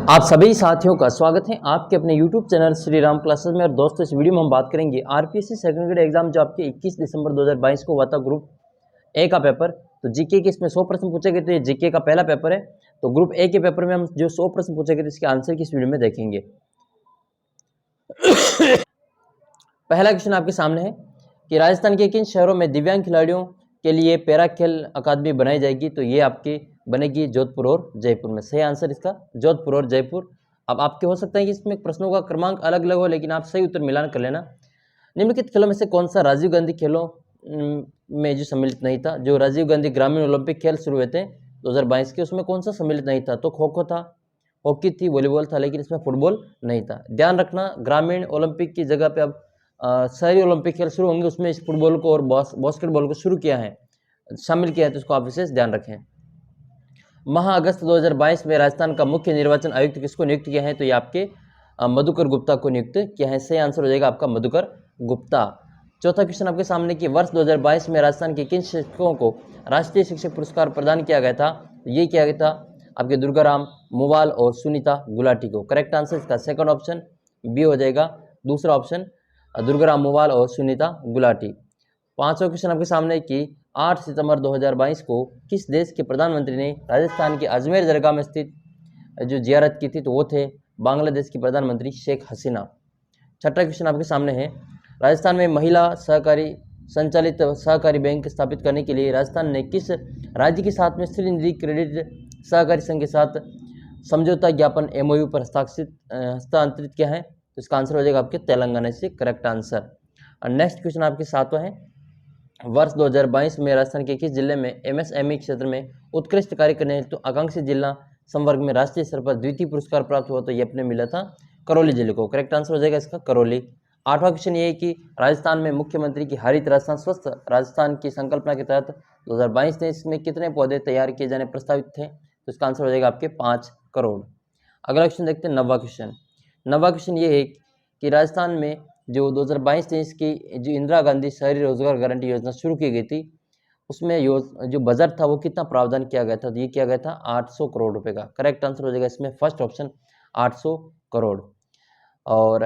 आप सभी साथियों का स्वागत है आपके अपने YouTube channel Shri Ram classes में। और दोस्तों, इस वीडियो में हम बात करेंगे आरपीएससी सेकंड ग्रेड एग्जाम जो आपके 21 दिसंबर 2022 को हुआ था, ग्रुप ए का पेपर। तो जीके के इसमें 100 प्रश्न पूछे गए थे। ये जीके का पहला पेपर है। तो ग्रुप ए के पेपर में हम जो 100 प्रश्न पूछे गए थे, इसके आंसर की इस वीडियो में देखेंगे। पहला क्वेश्चन आपके सामने है कि राजस्थान के किन शहरों में दिव्यांग खिलाड़ियों के लिए पैरा खेल अकादमी बनाई जाएगी। तो ये आपकी बनेगी जोधपुर और जयपुर में। सही आंसर इसका जोधपुर और जयपुर। अब आपके हो सकता है कि इसमें प्रश्नों का क्रमांक अलग अलग हो, लेकिन आप सही उत्तर मिलान कर लेना। निम्नलिखित खेलों में से कौन सा राजीव गांधी खेलों में जो सम्मिलित नहीं था। जो राजीव गांधी ग्रामीण ओलंपिक खेल शुरू हुए थे 2022 के, उसमें कौन सा सम्मिलित नहीं था। तो खो खो था, हॉकी थी, वॉलीबॉल था, लेकिन इसमें फुटबॉल नहीं था। ध्यान रखना, ग्रामीण ओलंपिक की जगह पे अब शहरी ओलंपिक खेल शुरू होंगे, उसमें इस फुटबॉल को और बास्केटबॉल को शुरू किया है, शामिल किया है। तो इसको आप विशेष ध्यान रखें। माह अगस्त 2022 में राजस्थान का मुख्य निर्वाचन आयुक्त किसको नियुक्त किया है। तो ये आपके मधुकर गुप्ता को नियुक्त किया है। सही आंसर हो जाएगा आपका मधुकर गुप्ता। चौथा क्वेश्चन आपके सामने कि वर्ष 2022 में राजस्थान के किन शिक्षकों को राष्ट्रीय शिक्षक पुरस्कार प्रदान किया गया था। तो ये किया गया था आपके दुर्गाराम मुवाल और सुनीता गुलाटी को। करेक्ट आंसर इसका सेकंड ऑप्शन बी हो जाएगा, दूसरा ऑप्शन दुर्गाराम मुवाल और सुनीता गुलाटी। पांचवा क्वेश्चन आपके सामने कि 8 सितंबर 2022 को किस देश के प्रधानमंत्री ने राजस्थान के अजमेर दरगाह में स्थित जो जियारत की थी। तो वो थे बांग्लादेश की प्रधानमंत्री शेख हसीना। छठा क्वेश्चन आपके सामने है, राजस्थान में महिला सहकारी संचालित सहकारी बैंक स्थापित करने के लिए राजस्थान ने किस राज्य के साथ में श्री निधि क्रेडिट सहकारी संघ के साथ समझौता ज्ञापन एमओयू पर हस्तांतरित किया है। तो इसका आंसर हो जाएगा आपके तेलंगाना से। Correct answer. और नेक्स्ट क्वेश्चन आपके सातवां है, वर्ष 2022 में राजस्थान के किस जिले में एमएसएमई क्षेत्र में उत्कृष्ट कार्य करने हेतु आकांक्षी जिला संवर्ग में राष्ट्रीय स्तर पर द्वितीय पुरस्कार प्राप्त हुआ। तो ये अपने मिला था करौली जिले को। करेक्ट आंसर हो जाएगा इसका करौली। आठवां क्वेश्चन ये है कि राजस्थान में मुख्यमंत्री की हरित राजस्थान स्वस्थ राजस्थान की संकल्पना के तहत 2022 में इसमें कितने पौधे तैयार किए जाने प्रस्तावित थे। तो इसका आंसर हो जाएगा आपके 5 करोड़। अगला क्वेश्चन देखते हैं, नौवां क्वेश्चन। नौवां क्वेश्चन ये है कि राजस्थान में जो 2022-23 की जो इंदिरा गांधी शहरी रोजगार गारंटी योजना शुरू की गई थी, उसमें जो बजट था वो कितना प्रावधान किया गया था। तो ये किया गया था 800 करोड़ रुपए का। करेक्ट आंसर हो जाएगा इसमें फर्स्ट ऑप्शन 800 करोड़। और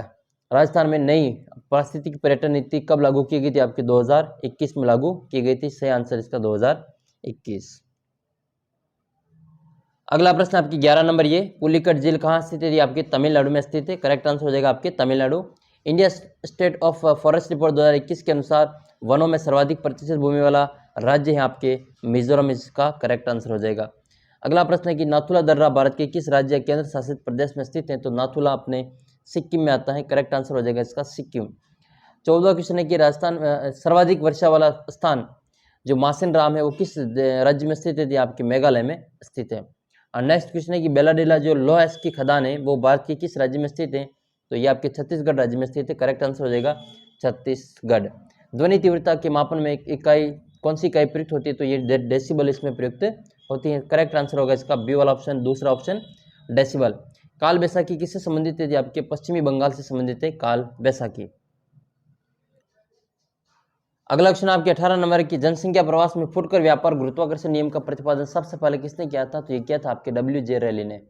राजस्थान में नई पारिस्थितिक पर्यटन नीति कब लागू की गई थी। आपकी 2021 में लागू की गई थी। सही आंसर इसका 2021। अगला प्रश्न आपकी 11 नंबर, ये पुलिकट झील कहाँ स्थित है। ये आपके तमिलनाडु में स्थित है। करेक्ट आंसर हो जाएगा आपके Tamil Nadu. India state of forest report 2021 के अनुसार वनों में सर्वाधिक प्रतिशत भूमि वाला राज्य है आपके मिजोरम। इसका करेक्ट आंसर हो जाएगा। अगला प्रश्न है कि नाथुला दर्रा भारत के किस राज्य केंद्र शासित प्रदेश में स्थित है। तो नाथुला अपने सिक्किम में आता है। करेक्ट आंसर हो जाएगा इसका सिक्किम। 14वां क्वेश्चन है कि राजस्थान सर्वाधिक वर्षा वाला स्थान जो मासिन राम है वो किस राज्य में स्थित है। ये आपके मेघालय में स्थित है। और नेक्स्ट क्वेश्चन है कि बेलाडेला जो लोह की खदान है वो भारत के किस राज्य में स्थित है। तो ये आपके छत्तीसगढ़ राज्य में स्थित है। करेक्ट आंसर हो जाएगा छत्तीसगढ़। ध्वनि तीव्रता के मापन में एक इकाई कौन सी इकाई प्रयुक्त होती है। तो ये डेसिबल इसमें प्रयुक्त होती है। करेक्ट आंसर होगा इसका बी वाला ऑप्शन, दूसरा ऑप्शन डेसिबल। काल बैसाखी किससे संबंधित है। आपके पश्चिमी बंगाल से संबंधित है काल बैसाखी। अगला क्वेश्चन आपके 18 नंबर की जनसंख्या प्रवास में फुटकर व्यापार गुरुत्वाकर्षण नियम का प्रतिपादन सबसे पहले किसने किया था। तो ये किया था आपके डब्ल्यू.जे. रेली ने।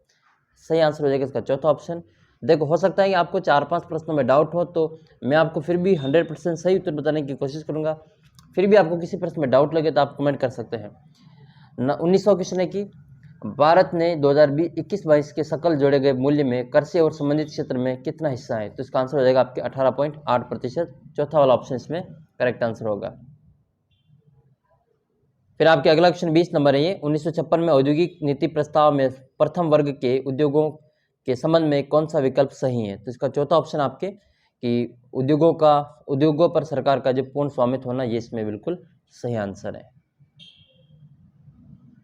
सही आंसर हो जाएगा इसका चौथा ऑप्शन। देखो, हो सकता है कि आपको 4-5 प्रश्नों में डाउट हो, तो मैं आपको फिर भी 100% सही उत्तर बताने की कोशिश करूंगा। फिर भी आपको किसी प्रश्न में डाउट लगे तो आप कमेंट कर सकते हैं। 19वां क्वेश्चन है कि भारत ने 2021-22 के सकल जोड़े गए मूल्य में कर से और संबंधित क्षेत्र में कितना हिस्सा है। तो इसका आंसर हो जाएगा आपके 18.8%। चौथा वाला ऑप्शन इसमें करेक्ट आंसर होगा। फिर आपके अगला क्वेश्चन 20 नंबर है, ये 1956 में औद्योगिक नीति प्रस्ताव में प्रथम वर्ग के उद्योगों के संबंध में कौन सा विकल्प सही है। तो इसका चौथा ऑप्शन आपके कि उद्योगों पर सरकार का जो पूर्ण स्वामित्व होना, ये इसमें बिल्कुल सही आंसर है।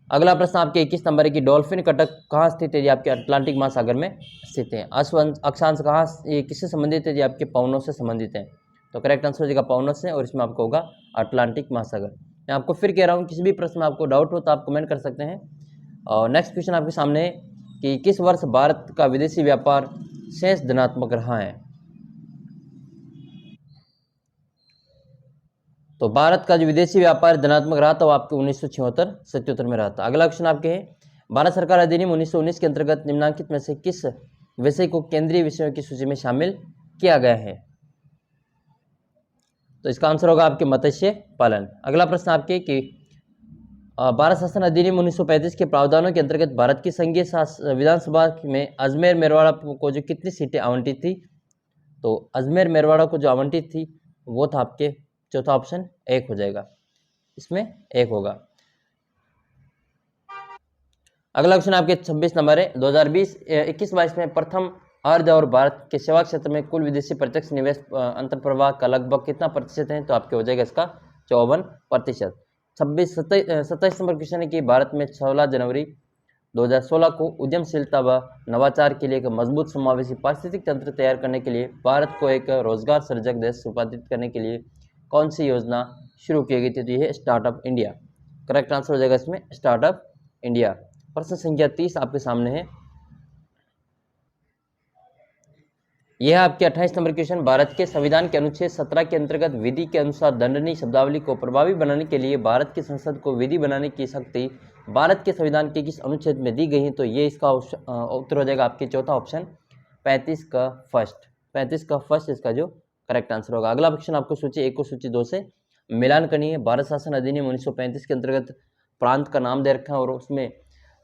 अगला प्रश्न आपके 21 नंबर है कि डॉल्फिन कटक कहाँ स्थित है। ये आपके अटलांटिक महासागर में स्थित है। अक्षांश कहाँ, ये किससे संबंधित है। ये आपके पवनों से संबंधित है। तो करेक्ट आंसर हो जाएगा पवनों से, और इसमें आपको होगा अटलांटिक महासागर। मैं आपको फिर कह रहा हूँ, किसी भी प्रश्न में आपको डाउट हो तो आप कमेंट कर सकते हैं। और नेक्स्ट क्वेश्चन आपके सामने है कि किस वर्ष भारत का विदेशी व्यापार शेष धनात्मक रहा है। तो भारत का जो विदेशी व्यापार धनात्मक रहा था वो आपके 1976-77 में रहा था। अगला क्वेश्चन आपके है भारत सरकार अधिनियम 1919 के अंतर्गत निम्नलिखित में से किस विषय को केंद्रीय विषयों की सूची में शामिल किया गया है? तो इसका आंसर होगा आपके मत्स्य पालन। अगला प्रश्न आपके कि भारत शासन अधिनियम 1935 के प्रावधानों के अंतर्गत भारत की संघीय विधानसभा में अजमेर मेरवाड़ा को जो कितनी सीटें आवंटित थी? तो अजमेर मेरवाड़ा को जो आवंटित थी वो था आपके चौथा ऑप्शन 1 हो जाएगा, इसमें 1 होगा। अगला क्वेश्चन आपके 26 नंबर है। 2020-21-22 में प्रथम अर्ध और भारत के सेवा क्षेत्र में कुल विदेशी प्रत्यक्ष निवेश अंतर्प्रवाह का लगभग कितना प्रतिशत है? तो आपके हो जाएगा इसका 54%। 27 नंबर क्वेश्चन है कि भारत में 16 जनवरी 2016 को उद्यमशीलता व नवाचार के लिए एक मजबूत समावेशी पारिस्थितिक तंत्र तैयार करने के लिए भारत को एक रोजगार सर्जक देश रूपांतरित करने के लिए कौन सी योजना शुरू की गई थी? तो यह स्टार्टअप इंडिया। करेक्ट आंसर हो जाएगा इसमें स्टार्टअप इंडिया। प्रश्न संख्या 30 आपके सामने है। यह आपके 28 नंबर क्वेश्चन, भारत के संविधान के अनुच्छेद 17 के अंतर्गत विधि के अनुसार दंडनीय शब्दावली को प्रभावी बनाने के लिए भारत की संसद को विधि बनाने की शक्ति भारत के संविधान के किस अनुच्छेद में दी गई है? तो ये इसका उत्तर हो जाएगा आपके चौथा ऑप्शन 35 का फर्स्ट इसका जो करेक्ट आंसर होगा। अगला क्वेश्चन आपको सूची 1 को सूची 2 से मिलान करनी है। भारत शासन अधिनियम 1935 के अंतर्गत प्रांत का नाम दे रखा है और उसमें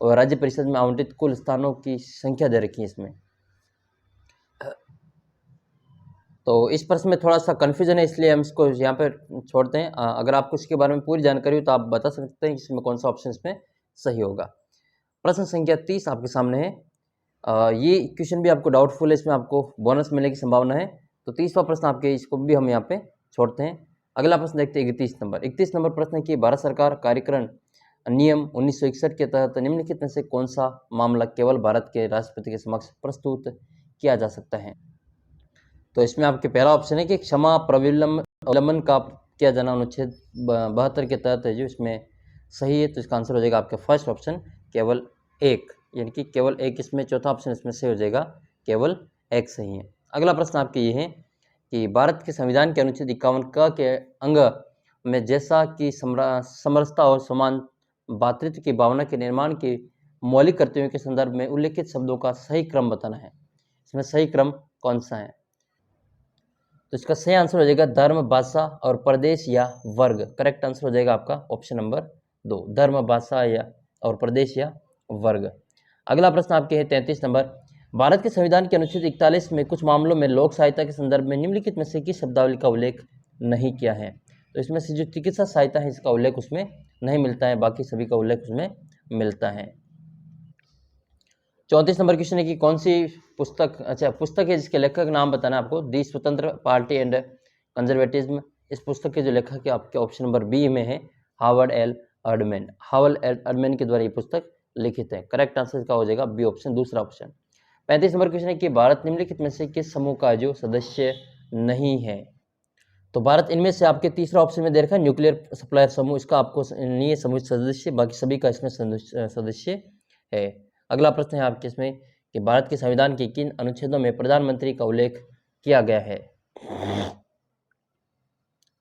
राज्य परिषद में आवंटित कुल स्थानों की संख्या दे रखी है इसमें। तो इस प्रश्न में थोड़ा सा कन्फ्यूजन है, इसलिए हम इसको यहाँ पर छोड़ते हैं। अगर आपको इसके बारे में पूरी जानकारी हो तो आप बता सकते हैं कि इसमें कौन सा ऑप्शन इसमें सही होगा। प्रश्न संख्या 30 आपके सामने है। ये क्वेश्चन भी आपको डाउटफुल है, इसमें आपको बोनस मिलने की संभावना है। तो 30वां प्रश्न आपके, इसको भी हम यहाँ पे छोड़ते हैं। अगला प्रश्न देखते हैं 31 नंबर प्रश्न की भारत सरकार कार्यक्रम नियम 1961 के तहत निम्नलिखित में से कौन सा मामला केवल भारत के राष्ट्रपति के समक्ष प्रस्तुत किया जा सकता है? तो इसमें आपके पहला ऑप्शन है कि क्षमा प्रविलंबन का किया जाना अनुच्छेद 72 के तहत है जो इसमें सही है। तो इसका आंसर हो जाएगा आपका फर्स्ट ऑप्शन केवल 1, यानी कि केवल 1 इसमें, चौथा ऑप्शन इसमें सही हो जाएगा, केवल 1 सही है। अगला प्रश्न आपके ये है कि भारत के संविधान के अनुच्छेद 51 क के अंग में जैसा कि समरसता और समान भातृत्व की भावना के निर्माण के मौलिक कर्तव्यों के संदर्भ में उल्लेखित शब्दों का सही क्रम बताना है। इसमें सही क्रम कौन सा है? तो इसका सही आंसर हो जाएगा धर्म, भाषा और प्रदेश या वर्ग। करेक्ट आंसर हो जाएगा आपका ऑप्शन नंबर 2, धर्म, भाषा या और प्रदेश या वर्ग। अगला प्रश्न आपके है 33 नंबर, भारत के संविधान के अनुच्छेद 41 में कुछ मामलों में लोक सहायता के संदर्भ में निम्नलिखित में से किस शब्दावली का उल्लेख नहीं किया है? तो इसमें से जो चिकित्सा सहायता है इसका उल्लेख उसमें नहीं मिलता है, बाकी सभी का उल्लेख उसमें मिलता है। 34 नंबर क्वेश्चन है कि कौन सी पुस्तक है जिसके लेखक का नाम बताना है आपको। दी स्वतंत्र पार्टी एंड कंजर्वेटिज्म। इस पुस्तक के जो लेखक है आपके ऑप्शन नंबर बी में है हावर्ड एल अर्डमैन के द्वारा ये पुस्तक लिखित है। करेक्ट आंसर इसका हो जाएगा बी ऑप्शन, दूसरा ऑप्शन। 35 नंबर क्वेश्चन है कि भारत निम्नलिखित में से किस समूह का जो सदस्य नहीं है? तो भारत इनमें से आपके तीसरा ऑप्शन में दे रखा है न्यूक्लियर सप्लायर समूह, इसका आपको नहीं है समूह सदस्य, बाकी सभी का इसमें सदस्य है। अगला प्रश्न है आपके इसमें कि भारत के संविधान के किन अनुच्छेदों में प्रधानमंत्री का उल्लेख किया गया है?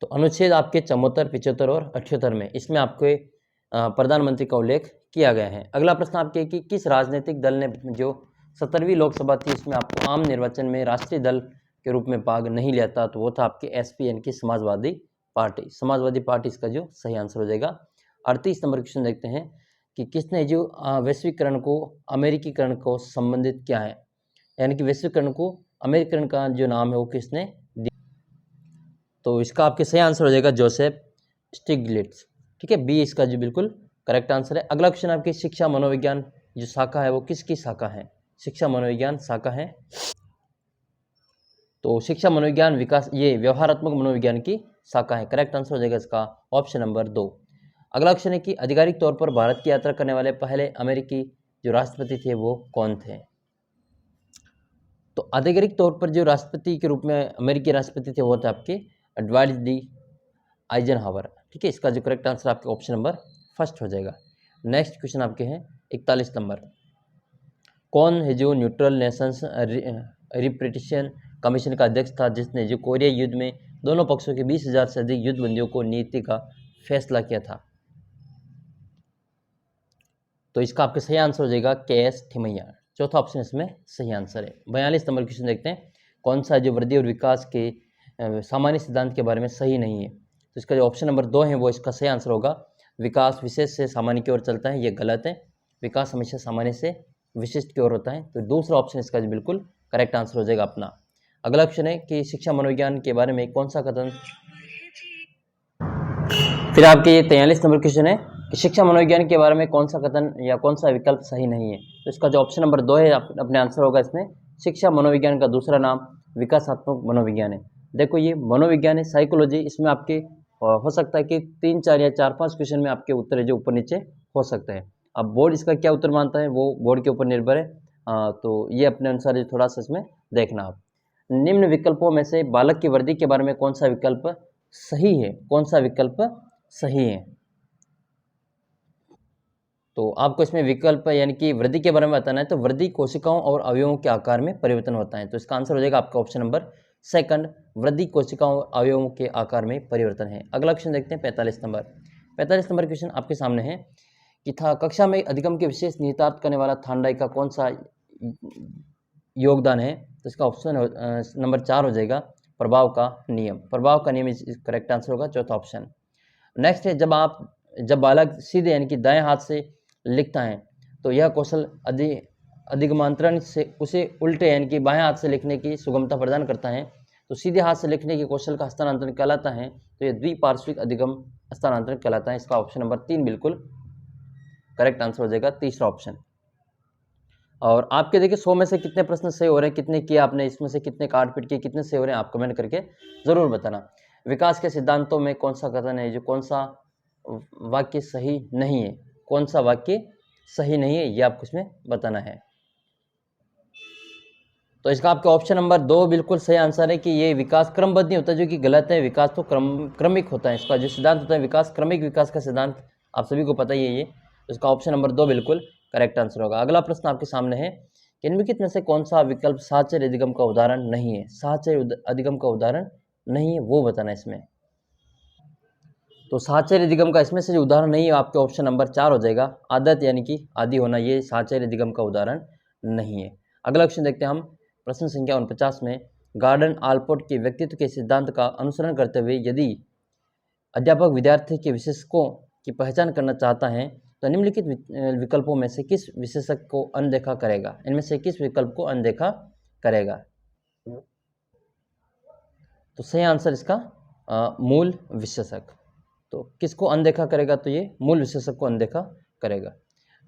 तो अनुच्छेद आपके 74, 75 और 78 में इसमें आपके प्रधानमंत्री का उल्लेख किया गया है। अगला प्रश्न आपके कि किस राजनीतिक दल ने जो 17वीं लोकसभा थी इसमें आपको आम निर्वाचन में राष्ट्रीय दल के रूप में भाग नहीं लिया था? तो वो था आपके एसपीएन की समाजवादी पार्टी इसका जो सही आंसर हो जाएगा। 38 नंबर क्वेश्चन देखते हैं कि किसने जो वैश्वीकरण को अमेरिकीकरण को संबंधित किया है, यानी कि वैश्वीकरण को अमेरिकन का जो नाम है वो किसने दिया? तो इसका आपके सही आंसर हो जाएगा जोसेफ स्टिग्लिट्ज। ठीक है, बी इसका जो बिल्कुल करेक्ट आंसर है। अगला क्वेश्चन आपकी शिक्षा मनोविज्ञान जो शाखा है वो किसकी शाखा है? शिक्षा मनोविज्ञान शाखा है। तो शिक्षा मनोविज्ञान विकास ये व्यवहारात्मक मनोविज्ञान की शाखा है। करेक्ट आंसर हो जाएगा इसका ऑप्शन नंबर 2। अगला क्वेश्चन है कि आधिकारिक तौर पर भारत की यात्रा करने वाले पहले अमेरिकी जो राष्ट्रपति थे वो कौन थे? तो आधिकारिक तौर पर जो राष्ट्रपति के रूप में अमेरिकी राष्ट्रपति थे वो थे आपके एडवर्ड डी आइजनहावर। ठीक है, इसका जो करेक्ट आंसर आपके ऑप्शन नंबर फर्स्ट हो जाएगा। नेक्स्ट क्वेश्चन आपके हैं 41 नंबर, कौन है जो न्यूट्रल नेशंस रिपेटिशन कमीशन का अध्यक्ष था जिसने जो कोरिया युद्ध में दोनों पक्षों के 20,000 से अधिक युद्ध बंदियों को नीति का फैसला किया था? तो इसका आपका सही आंसर हो जाएगा KS थिमैया। चौथा ऑप्शन इसमें सही आंसर है। 42 नंबर क्वेश्चन देखते हैं, कौन सा जो वृद्धि और विकास के सामान्य सिद्धांत के बारे में सही नहीं है। तो इसका जो ऑप्शन नंबर 2 है वो इसका सही आंसर होगा। विकास विशेष से सामान्य की ओर चलता है, ये गलत है। विकास हमेशा सामान्य से विशिष्ट की ओर होता है। तो दूसरा ऑप्शन इसका जो बिल्कुल करेक्ट आंसर हो जाएगा अपना। अगला क्वेश्चन है कि शिक्षा मनोविज्ञान के बारे में कौन सा कथन। फिर आपके ये 43 नंबर क्वेश्चन है कि शिक्षा मनोविज्ञान के बारे में कौन सा कथन या कौन सा विकल्प सही नहीं है। तो इसका जो ऑप्शन नंबर 2 है अपने आंसर होगा इसमें। शिक्षा मनोविज्ञान का दूसरा नाम विकासात्मक मनोविज्ञान है। देखो ये मनोविज्ञान है, साइकोलॉजी, इसमें आपके हो सकता है कि 3, 4 या 4, 5 क्वेश्चन में आपके उत्तर है जो ऊपर नीचे हो सकते हैं। अब बोर्ड इसका क्या उत्तर मानता है वो बोर्ड के ऊपर निर्भर है। तो ये अपने अनुसार थोड़ा सा इसमें देखना आप। निम्न विकल्पों में से बालक की वृद्धि के बारे में कौन सा विकल्प सही है, कौन सा विकल्प सही है। तो आपको इसमें विकल्प यानी कि वृद्धि के बारे में बताना है। तो वृद्धि कोशिकाओं और अवयवों के आकार में परिवर्तन होता है। तो इसका आंसर हो जाएगा आपका ऑप्शन नंबर सेकंड, वृद्धि कोशिकाओं और अवयवों के आकार में परिवर्तन है। अगला क्वेश्चन देखते हैं 45 नंबर। 45 नंबर क्वेश्चन आपके सामने है कि था कक्षा में अधिगम के विशेष निहितार्थ करने वाला थानडाई का कौन सा योगदान है। तो इसका ऑप्शन नंबर 4 हो जाएगा प्रभाव का नियम। प्रभाव का नियम करेक्ट आंसर होगा, चौथा ऑप्शन। नेक्स्ट है जब बालक सीधे यानी कि दाएं हाथ से लिखता है तो यह कौशल अधिगमांतरण से उसे उल्टे यानी कि बाएं हाथ से लिखने की सुगमता प्रदान करता है। तो सीधे हाथ से लिखने के कौशल का हस्तांतरण कहलाता है। तो यह द्विपार्श्विक अधिगम हस्तांतरण कहलाता है। इसका ऑप्शन नंबर 3 बिल्कुल करेक्ट आंसर हो जाएगा, तीसरा ऑप्शन। और आपके देखिए 100 में से कितने प्रश्न सही हो रहे हैं, कितने किए आपने, इसमें से कितने काट पीट किए, कितने सही हो रहे हैं, आप कमेंट करके जरूर बताना। विकास के सिद्धांतों में कौन सा कथन है, जो कौन सा वाक्य सही नहीं है, कौन सा वाक्य सही नहीं है, ये आपको इसमें बताना है। तो इसका आपका ऑप्शन नंबर 2 बिल्कुल सही आंसर है कि ये विकास क्रमबद्ध नहीं होता, जो कि गलत है। विकास तो क्रमिक होता है। इसका जो सिद्धांत होता है विकास, क्रमिक विकास का सिद्धांत आप सभी को पता ही है ये। तो इसका ऑप्शन नंबर 2 बिल्कुल करेक्ट आंसर होगा। अगला प्रश्न आपके सामने है कि निम्नलिखित में से कौन सा विकल्प साहचर्य अधिगम का उदाहरण नहीं है। साहचर्य अधिगम का उदाहरण नहीं है वो बताना है इसमें। तो साहचर्य अधिगम का इसमें से जो उदाहरण नहीं है आपके ऑप्शन नंबर 4 हो जाएगा। आदत यानी कि आदि होना, ये साहचर्य अधिगम का उदाहरण नहीं है। अगला क्वेश्चन देखते हैं हम प्रश्न संख्या 49 में। गार्डन आलपोर्ट के व्यक्तित्व के सिद्धांत का अनुसरण करते हुए यदि अध्यापक विद्यार्थी के विशेषकों की पहचान करना चाहता है तो निम्नलिखित विकल्पों में से किस विशेषक को अनदेखा करेगा। इनमें से किस विकल्प को अनदेखा करेगा। तो सही आंसर इसका मूल विशेषक। तो किसको अनदेखा करेगा, तो ये मूल विशेषक को अनदेखा करेगा।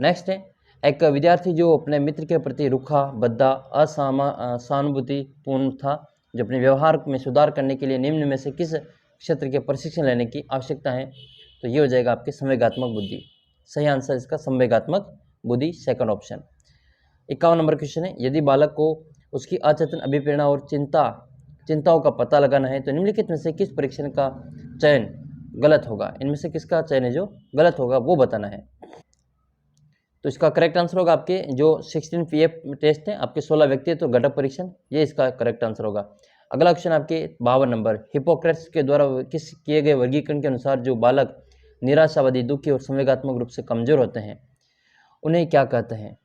नेक्स्ट है एक विद्यार्थी जो अपने मित्र के प्रति रूखा, भद्दा, असहानुभूतिपूर्ण था, जो अपने व्यवहार में सुधार करने के लिए निम्न में से किस क्षेत्र के प्रशिक्षण लेने की आवश्यकता है। तो ये हो जाएगा आपके संवेगात्मक बुद्धि। सही आंसर इसका संवेगात्मक बुद्धि, सेकंड ऑप्शन। 51 नंबर क्वेश्चन है यदि बालक को उसकी अचेतन अभिप्रेरणा और चिंताओं का पता लगाना है तो निम्नलिखित में से किस परीक्षण का चयन गलत होगा। इनमें से किसका चयन है जो गलत होगा वो बताना है। तो इसका करेक्ट आंसर होगा आपके जो 16 PF टेस्ट है, आपके 16 व्यक्तित्व घटक परीक्षण, ये इसका करेक्ट आंसर होगा। अगला क्वेश्चन आपके 52 नंबर, हिपोक्रेट्स के द्वारा किस किए गए वर्गीकरण के अनुसार जो बालक निराशावादी, दुखी और संवेगात्मक रूप से कमजोर होते हैं उन्हें क्या कहते हैं।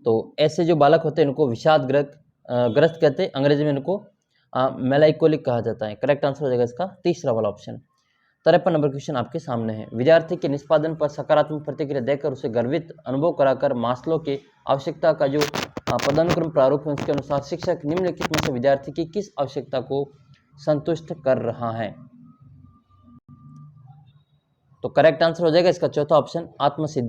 तो ऐसे जो बालक होते हैं इनको विषादग्रस्त कहते हैं, अंग्रेजी में इनको मेलाइकोलिक कहा जाता है। करेक्ट आंसर हो जाएगा इसका तीसरा वाला ऑप्शन। 53 नंबर क्वेश्चन आपके सामने है। विद्यार्थी के निष्पादन पर सकारात्मक प्रतिक्रिया देकर उसे गर्वित अनुभव कराकर मास्लो के आवश्यकता का जो पदानुक्रम प्रारूप है उसके अनुसार शिक्षक निम्नलिखित में से विद्यार्थी की किस आवश्यकता को संतुष्ट कर रहा है। तो करेक्ट आंसर हो जाएगा इसका चौथा ऑप्शन, आत्मसम्मान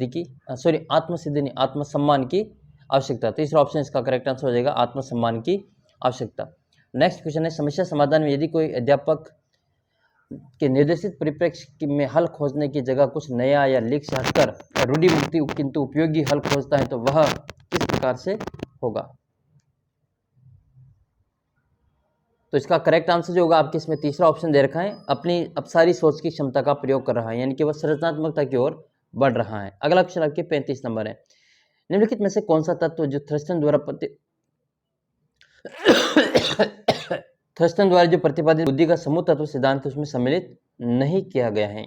की आवश्यकता। तीसरा ऑप्शन इसका करेक्ट आंसर हो जाएगा आत्मसम्मान की आवश्यकता। नेक्स्ट क्वेश्चन है समस्या समाधान में यदि कोई अध्यापक के निर्देशित परिप्रेक्ष्य में हल खोजने की जगह कुछ नया या लीक से हटकर रूढ़िमुक्ति किंतु उपयोगी हल खोजता है तो वह किस प्रकार से होगा। तो इसका करेक्ट आंसर जो होगा आपके इसमें तीसरा ऑप्शन दे रखा है, अपनी अपसारी सोच की क्षमता का प्रयोग कर रहा है, यानी कि वह सृजनात्मकता की ओर बढ़ रहा है। अगला क्वेश्चन आपके 35 नंबर है। निम्नलिखित में से कौन सा तत्व जो थ्रस्टन द्वारा जो प्रतिपादित बुद्धि का समूह तत्व सिद्धांत उसमें सम्मिलित नहीं किया गया है।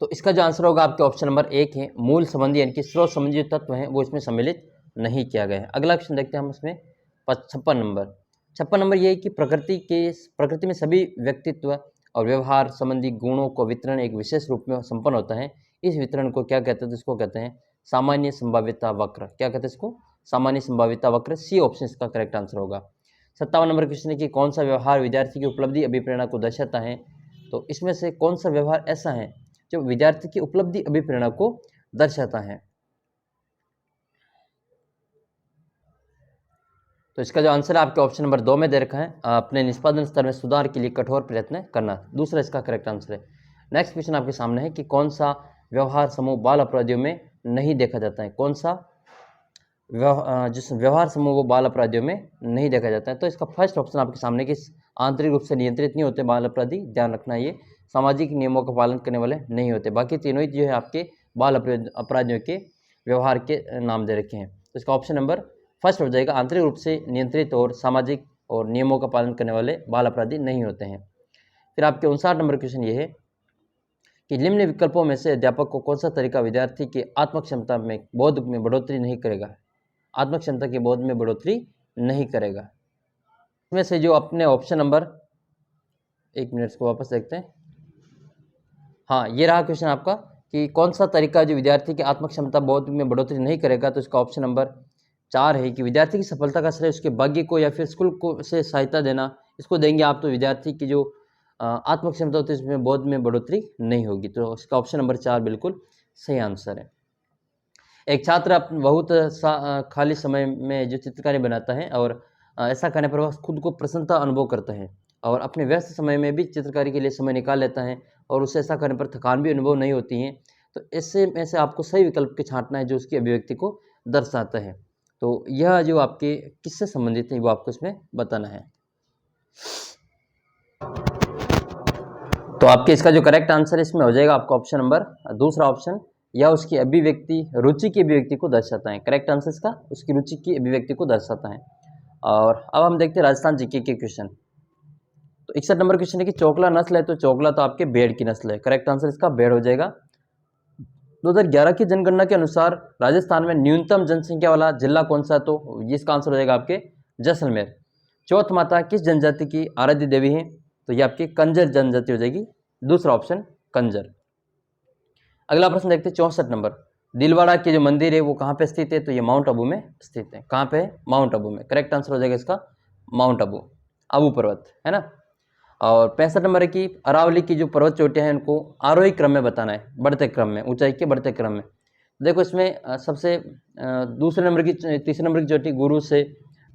तो इसका जो आंसर होगा आपके ऑप्शन नंबर 1 है, मूल संबंधी यानी कि स्रोत संबंधी जो तत्व हैं वो इसमें सम्मिलित नहीं किया गया है। अगला क्वेश्चन देखते हैं हम इसमें 56 नंबर। 56 नंबर ये है कि प्रकृति में सभी व्यक्तित्व और व्यवहार संबंधी गुणों को वितरण एक विशेष रूप में संपन्न होता है। इस वितरण को क्या कहते हैं? तो इसको कहते हैं सामान्य संभाव्यता वक्र। क्या कहते हैं इसको? सामान्य संभाव्यता वक्र। सी ऑप्शन इसका करेक्ट आंसर होगा। 57 नंबर क्वेश्चन है कि कौन सा व्यवहार विद्यार्थी की उपलब्धि अभिप्रेरणा को दर्शाता है? तो इसमें से कौन सा व्यवहार ऐसा है जो विद्यार्थी की उपलब्धि अभिप्रेरणा को दर्शाता है? तो इसका जो आंसर है आपके ऑप्शन नंबर 2 में दे रखा है, अपने निष्पादन स्तर में सुधार के लिए कठोर प्रयत्न करना। दूसरा इसका करेक्ट आंसर है। नेक्स्ट क्वेश्चन आपके सामने है कि कौन सा व्यवहार समूह बाल अपराधियों में नहीं देखा जाता है? कौन सा जिस व्यवहार समूह वो बाल अपराधियों में नहीं देखा जाता है? तो इसका फर्स्ट ऑप्शन आपके सामने कि आंतरिक रूप से नियंत्रित नहीं होते बाल अपराधी, ध्यान रखना, ये सामाजिक नियमों का पालन करने वाले नहीं होते। बाकी तीनों ही जो है आपके बाल अपराधियों के व्यवहार के नाम दे रखे हैं। तो इसका ऑप्शन नंबर फर्स्ट हो जाएगा, आंतरिक रूप से नियंत्रित और सामाजिक और नियमों का पालन करने वाले बाल अपराधी नहीं होते हैं। फिर आपके 59 नंबर क्वेश्चन ये है कि निम्न विकल्पों में से अध्यापक को कौन सा तरीका विद्यार्थी की आत्मक्षमता में बोध में बढ़ोतरी नहीं करेगा? आत्मक्षमता के बोध में बढ़ोतरी नहीं करेगा। इसमें से जो अपने ऑप्शन नंबर, एक मिनट को वापस देखते हैं। हाँ, ये रहा क्वेश्चन आपका कि कौन सा तरीका जो विद्यार्थी की आत्मक्षमता बोध में बढ़ोतरी नहीं करेगा? तो इसका ऑप्शन नंबर 4 है कि विद्यार्थी की सफलता का श्रेय उसके भाग्य को या फिर स्कूल को से सहायता देना। इसको देंगे आप तो विद्यार्थी की जो आत्मक्षमता होती है इसमें बोध में बढ़ोतरी नहीं होगी। तो इसका ऑप्शन नंबर 4 बिल्कुल सही आंसर है। एक छात्र बहुत खाली समय में जो चित्रकारी बनाता है और ऐसा करने पर वह खुद को प्रसन्नता अनुभव करता है और अपने व्यस्त समय में भी चित्रकारी के लिए समय निकाल लेता है और उसे ऐसा करने पर थकान भी अनुभव नहीं होती है। तो ऐसे में से आपको सही विकल्प के छांटना है जो उसकी अभिव्यक्ति को दर्शाता है। तो यह जो आपके किससे संबंधित है वो आपको इसमें बताना है। तो आपके इसका जो करेक्ट आंसर इसमें हो जाएगा आपका ऑप्शन नंबर दूसरा ऑप्शन, या उसकी अभिव्यक्ति रुचि की अभिव्यक्ति को दर्शाता है। करेक्ट आंसर इसका उसकी रुचि की अभिव्यक्ति को दर्शाता है। और अब हम देखते हैं राजस्थान जीके के क्वेश्चन। तो 61 नंबर क्वेश्चन है कि चोकला नस्ल है, तो चोकला तो आपके भेड़ की नस्ल है। करेक्ट आंसर इसका भेड़ हो जाएगा। 2011 की जनगणना के अनुसार राजस्थान में न्यूनतम जनसंख्या वाला जिला कौन सा? तो इसका आंसर हो जाएगा आपके जैसलमेर। चौथ माता किस जनजाति की आराध्य देवी है? तो ये आपकी कंजर जनजाति हो जाएगी। दूसरा ऑप्शन कंजर। अगला प्रश्न देखते हैं 64 नंबर। दिलवाड़ा के जो मंदिर है वो कहाँ पे स्थित है? तो ये माउंट आबू में स्थित है। कहाँ पे है? माउंट आबू में। करेक्ट आंसर हो जाएगा इसका माउंट आबू, आबू पर्वत है ना। और 65 नंबर है कि अरावली की जो पर्वत चोटियाँ हैं उनको आरोही क्रम में बताना है, बढ़ते क्रम में, ऊंचाई के बढ़ते क्रम में। देखो इसमें सबसे दूसरे नंबर की तीसरे नंबर की चोटी गुरु से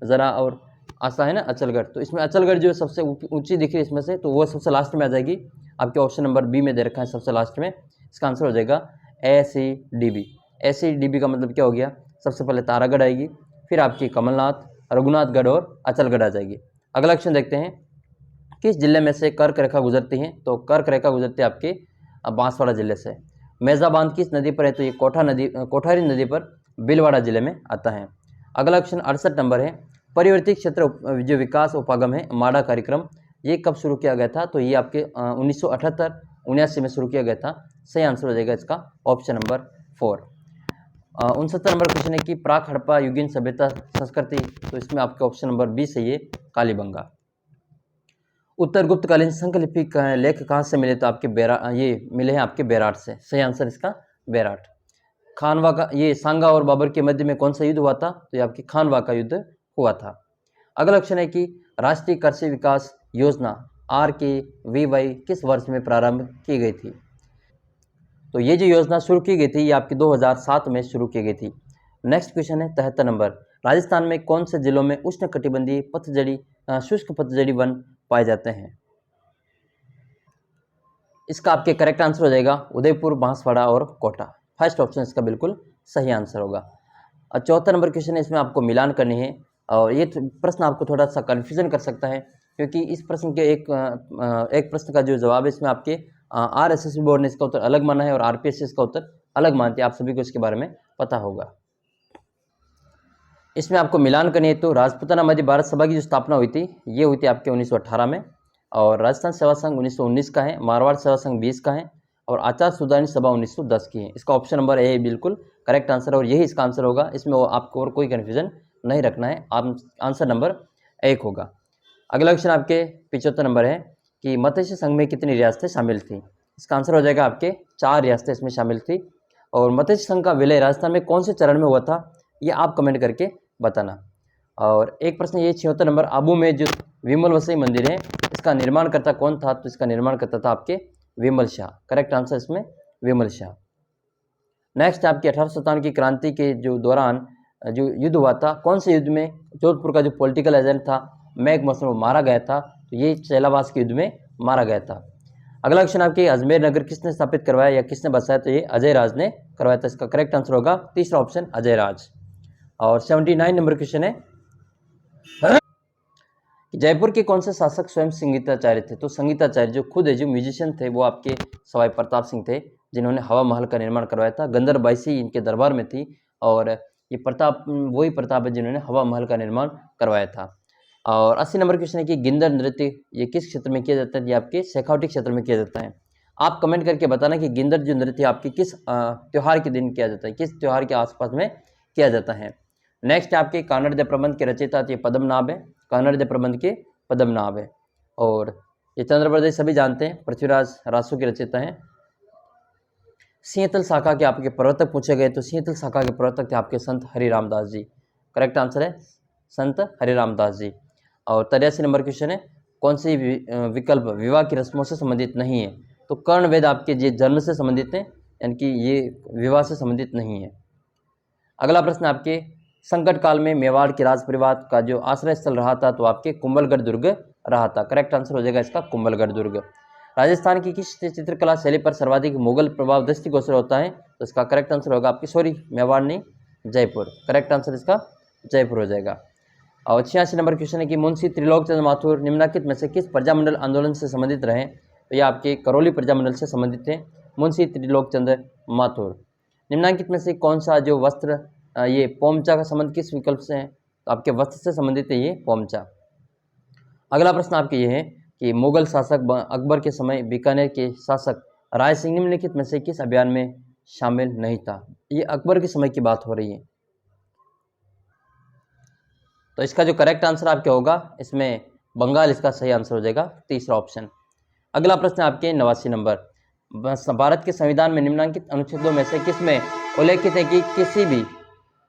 ज़रा और आशा है ना अचलगढ़। तो इसमें अचलगढ़ जो सबसे ऊंची दिख रही है इसमें से, तो वो सबसे लास्ट में आ जाएगी। आपके ऑप्शन नंबर बी में दे रखा है सबसे लास्ट में। इसका आंसर हो जाएगा ACDB। ACDB का मतलब क्या हो गया? सबसे पहले तारागढ़ आएगी, फिर आपकी कमलनाथ, रघुनाथगढ़ और अचलगढ़ आ जाएगी। अगला क्वेश्चन देखते हैं, किस जिले में से कर्क रेखा गुजरती है? तो कर्क रेखा गुजरती है आपके बांसवाड़ा जिले से। मेजा बांध किस नदी पर है? तो ये कोठारी नदी पर भीलवाड़ा जिले में आता है। अगला क्वेश्चन 68 नंबर है, परिवर्ती क्षेत्र जो विकास उपागम है माडा कार्यक्रम, ये कब शुरू किया गया था? तो ये आपके 1978-79 में शुरू किया गया था। सही आंसर हो जाएगा इसका ऑप्शन नंबर 4। 69 नंबर क्वेश्चन है कि प्राक हड़प्पा युगीन सभ्यता संस्कृति, तो इसमें आपके ऑप्शन नंबर बी से ये कालीबंगा। उत्तर गुप्तकालीन संकलिपि लेख कहाँ से मिले? तो आपके ये मिले हैं आपके बेराट से। सही आंसर इसका बेराट। खानवा का ये सांगा और बाबर के मध्य में कौन सा युद्ध हुआ था? तो ये आपकी खानवा का युद्ध हुआ था। अगला क्वेश्चन है कि राष्ट्रीय कृषि विकास योजना RKVY किस वर्ष में प्रारंभ की गई थी? तो ये जो योजना शुरू की गई थी ये आपकी 2007 में शुरू की गई थी। नेक्स्ट क्वेश्चन है 73 नंबर, राजस्थान में कौन से जिलों में उष्णकटिबंधीय पतझड़ी शुष्क पतझड़ी वन पाए जाते हैं? इसका आपके करेक्ट आंसर हो जाएगा उदयपुर, बांसवाड़ा और कोटा। फर्स्ट ऑप्शन इसका बिल्कुल सही आंसर होगा। और 74 नंबर क्वेश्चन है, इसमें आपको मिलान करनी है और ये प्रश्न आपको थोड़ा सा कन्फ्यूजन कर सकता है क्योंकि इस प्रश्न के एक प्रश्न का जो जवाब है इसमें आपके RSSB बोर्ड ने इसका उत्तर अलग माना है और RPSC इसका उत्तर अलग मानती है। आप सभी को इसके बारे में पता होगा। इसमें आपको मिलान करनी है तो राजपूताना मध्य भारत सभा की जो स्थापना हुई थी ये हुई थी आपके 1918 में, और राजस्थान सेवा संघ 1919 का है, मारवाड़ सेवा संघ 20 का है और आचार सुधार सभा 1910 की है। इसका ऑप्शन नंबर ए बिल्कुल करेक्ट आंसर है और यही इसका आंसर होगा। इसमें आपको और कोई कन्फ्यूजन नहीं रखना है, आप आंसर नंबर 1 होगा। अगला क्वेश्चन आपके 75 नंबर है कि मत्स्य संघ में कितनी रियासतें शामिल थी। इसका आंसर हो जाएगा आपके 4 रियासतें इसमें शामिल थी। और मत्स्य संघ का विलय राजस्थान में कौन से चरण में हुआ था, ये आप कमेंट करके बताना। और एक प्रश्न ये 76 नंबर, आबू में जो विमल वसई मंदिर है इसका निर्माणकर्ता कौन था, तो इसका निर्माणकर्ता था आपके विमल शाह। करेक्ट आंसर इसमें विमल शाह। नेक्स्ट आपकी 1857 की क्रांति के जो दौरान जो युद्ध हुआ था, कौन से युद्ध में जोधपुर का जो पॉलिटिकल एजेंट था मैक मसरूफ मारा गया था, तो ये चेलाबास के युद्ध में मारा गया था। अगला क्वेश्चन आपके अजमेर नगर किसने स्थापित करवाया या किसने बसाया, तो ये अजय राज ने करवाया था। इसका करेक्ट आंसर होगा तीसरा ऑप्शन अजय राज। और 79 नंबर क्वेश्चन है जयपुर के कौन से शासक स्वयं संगीताचार्य थे, तो संगीताचार्य जो खुद है जो म्यूजिशियन थे वो आपके सवाई प्रताप सिंह थे, जिन्होंने हवा महल का निर्माण करवाया था। गंधर्व बाईसी इनके दरबार में थी और ये प्रताप वही प्रताप है जिन्होंने हवा महल का निर्माण करवाया था। और 80 नंबर क्वेश्चन है कि गिंदर नृत्य ये किस क्षेत्र में किया जाता है, ये आपके शेखावटी क्षेत्र में किया जाता है। आप कमेंट करके बताना कि गिंदर जो नृत्य आपके किस त्यौहार के दिन किया जाता है, किस त्यौहार के आसपास में किया जाता है। नेक्स्ट आपके कानड़ प्रबंध के रचयिता ये पद्मनाभ है, कानड़ प्रबंध के पद्मनाभ है। और ये चंद्र प्रदेश सभी जानते हैं, पृथ्वीराज रासो के रचयिता हैं। सिंहतल शाखा के आपके प्रवर्तक पूछे गए, तो सिंहतल शाखा के प्रवर्तक थे आपके संत हरिराम दास जी। करेक्ट आंसर है संत हरिराम दास जी। और 83 नंबर क्वेश्चन है कौन सी विकल्प विवाह की रस्मों से संबंधित नहीं है, तो कर्ण वेद आपके ये जन्म से संबंधित है, यानी कि ये विवाह से संबंधित नहीं है। अगला प्रश्न आपके संकट काल में मेवाड़ के राज परिवार का जो आश्रय स्थल रहा था, तो आपके कुंभलगढ़ दुर्ग रहा था। करेक्ट आंसर हो जाएगा इसका कुंभलगढ़ दुर्ग। राजस्थान की किस चित्रकला शैली पर सर्वाधिक मुगल प्रभाव दृष्टिगोचर होता है, तो इसका करेक्ट आंसर होगा आपकी सॉरी मेवाड़ नहीं जयपुर। करेक्ट आंसर इसका जयपुर हो जाएगा। और 86 नंबर क्वेश्चन है कि मुंशी त्रिलोक चंद्र माथुर निम्नलिखित में से किस प्रजामंडल आंदोलन से संबंधित रहे, तो ये आपके करौली प्रजामंडल से संबंधित थे मुंशी त्रिलोक चंद्र माथुर। निम्नलिखित में से कौन सा जो वस्त्र ये पोमचा का संबंध किस विकल्प से है, तो आपके वस्त्र से संबंधित है ये पोमचा। अगला प्रश्न आपके ये है कि मुगल शासक अकबर के समय बीकानेर के शासक राय सिंह निम्नलिखित में से किस अभियान में शामिल नहीं था। ये अकबर के समय की बात हो रही है, तो इसका जो करेक्ट आंसर आपके होगा इसमें बंगाल इसका सही आंसर हो जाएगा, तीसरा ऑप्शन। अगला प्रश्न आपके 89 नंबर, भारत के संविधान में निम्नलिखित अनुच्छेदों में से किसमें उल्लेखित है कि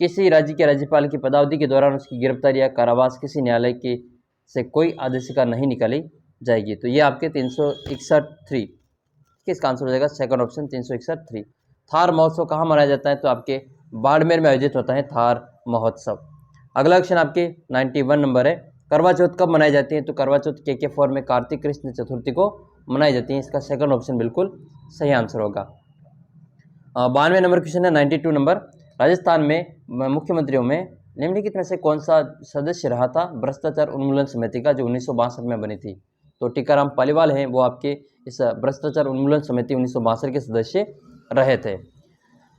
किसी राज्य के राज्यपाल की पदावधि के दौरान उसकी गिरफ्तारी या कारावास किसी न्यायालय के से कोई आदेशिका नहीं निकाली जाएगी, तो ये आपके 361 किसका आंसर हो जाएगा सेकंड ऑप्शन 361। थार महोत्सव कहाँ मनाया जाता है, तो आपके बाड़मेर में आयोजित होता है थार महोत्सव। अगला क्वेश्चन आपके 91 नंबर है, करवा चौथ कब मनाई जाती है, तो करवा चौथ के फॉर में कार्तिक कृष्ण चतुर्थी को मनाई जाती है। इसका सेकंड ऑप्शन बिल्कुल सही आंसर होगा। 92 नंबर क्वेश्चन है 92 नंबर, राजस्थान में मुख्यमंत्रियों में निम्नलिखित में से कौन सा सदस्य रहा था भ्रष्टाचार उन्मूलन समिति का जो 1962 में बनी थी, तो टीकाराम पालीवाल हैं वो आपके इस भ्रष्टाचार उन्मूलन समिति 1962 के सदस्य रहे थे।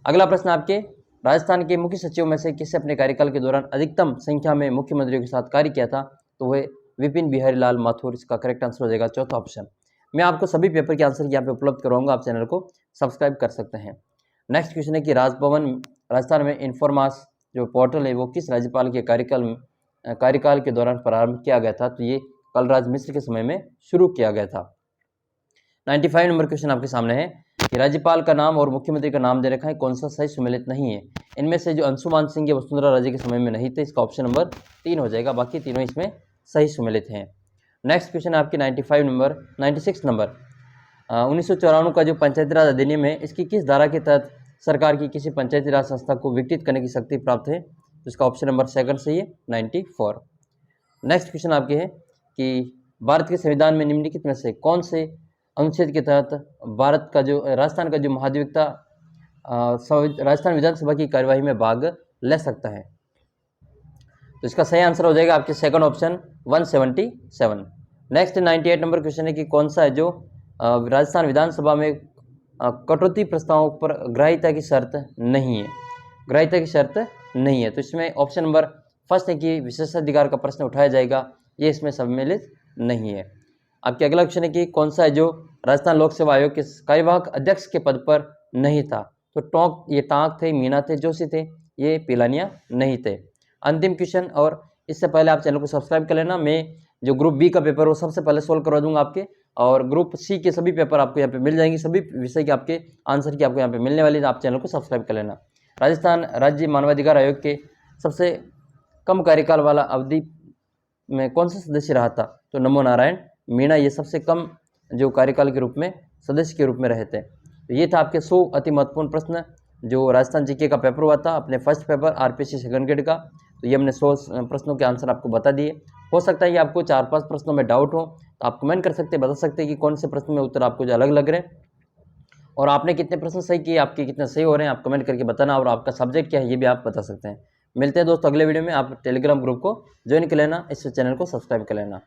अगला प्रश्न आपके राजस्थान के मुख्य सचिवों में से किसने अपने कार्यकाल के दौरान अधिकतम संख्या में मुख्यमंत्रियों के साथ कार्य किया था, तो वह विपिन बिहारी लाल माथुर। इसका करेक्ट आंसर हो जाएगा चौथा ऑप्शन। मैं आपको सभी पेपर के आंसर यहाँ पे उपलब्ध करवाऊंगा, आप चैनल को सब्सक्राइब कर सकते हैं। नेक्स्ट क्वेश्चन है कि राजभवन राजस्थान में इन्फॉर्मास जो पोर्टल है वो किस राज्यपाल के कार्यकाल के दौरान प्रारंभ किया गया था, तो ये कलराज मिश्र के समय में शुरू किया गया था। 95 नंबर क्वेश्चन आपके सामने है कि राज्यपाल का नाम और मुख्यमंत्री का नाम दे रखा है, कौन सा सही सुमेलित नहीं है। इनमें से जो अंशुमान सिंह या वसुंधरा राजे के समय में नहीं थे, इसका ऑप्शन नंबर 3 हो जाएगा, बाकी तीनों इसमें सही सुमेलित हैं। नेक्स्ट क्वेश्चन आपकी 96 नंबर 1994 का जो पंचायती राज अधिनियम है, इसकी किस धारा के तहत सरकार की किसी पंचायती राज संस्था को विकसित करने की शक्ति प्राप्त है, तो इसका ऑप्शन नंबर सेकंड सही है 94। नेक्स्ट क्वेश्चन आपके है कि भारत के संविधान में निम्नलिखित में से कौन से अनुच्छेद के तहत भारत का जो राजस्थान का जो महाधिवक्ता राजस्थान विधानसभा की कार्यवाही में भाग ले सकता है, तो इसका सही आंसर हो जाएगा आपके second option 177। Next 98 number question है कि कौन सा है जो राजस्थान विधानसभा में कटौती प्रस्तावों पर ग्राह्यता की शर्त नहीं है, ग्राह्यता की शर्त नहीं है, तो इसमें ऑप्शन नंबर फर्स्ट है कि विशेषाधिकार का प्रश्न उठाया जाएगा, ये इसमें सम्मिलित नहीं है। आपके अगला क्वेश्चन है कि कौन सा है जो राजस्थान लोक सेवा आयोग के कार्यवाहक अध्यक्ष के पद पर नहीं था। तो टोंक ये टाँक थे, मीणा थे, जोशी थे, ये पिलानिया नहीं थे। अंतिम क्वेश्चन, और इससे पहले आप चैनल को सब्सक्राइब कर लेना। मैं जो ग्रुप बी का पेपर वो सबसे पहले सोल्व करवा दूंगा आपके, और ग्रुप सी के सभी पेपर आपको यहाँ पे मिल जाएंगे, सभी विषय के आपके आंसर की आपको यहाँ पे मिलने वाली है। आप चैनल को सब्सक्राइब कर लेना। राजस्थान राज्य मानवाधिकार आयोग के सबसे कम कार्यकाल वाला अवधि में कौन सा सदस्य रहा था? तो नमो नारायण मीणा ये सबसे कम जो कार्यकाल के रूप में सदस्य के रूप में रहे थे। तो ये था आपके 100 अति महत्वपूर्ण प्रश्न जो राजस्थान जीके का पेपर हुआ था, अपने first paper RPSC second grade का। तो ये हमने 100 प्रश्नों के आंसर आपको बता दिए। हो सकता है कि आपको 4-5 प्रश्नों में डाउट हो, तो आप कमेंट कर सकते हैं, बता सकते हैं कि कौन से प्रश्न में उत्तर आपको जो अलग लग रहे हैं, और आपने कितने प्रश्न सही किए, आपके कितने सही हो रहे हैं, आप कमेंट करके बताना। और आपका सब्जेक्ट क्या है ये भी आप बता सकते हैं। मिलते हैं दोस्तों अगले वीडियो में। आप टेलीग्राम ग्रुप को ज्वाइन कर लेना, इस चैनल को सब्सक्राइब कर लेना।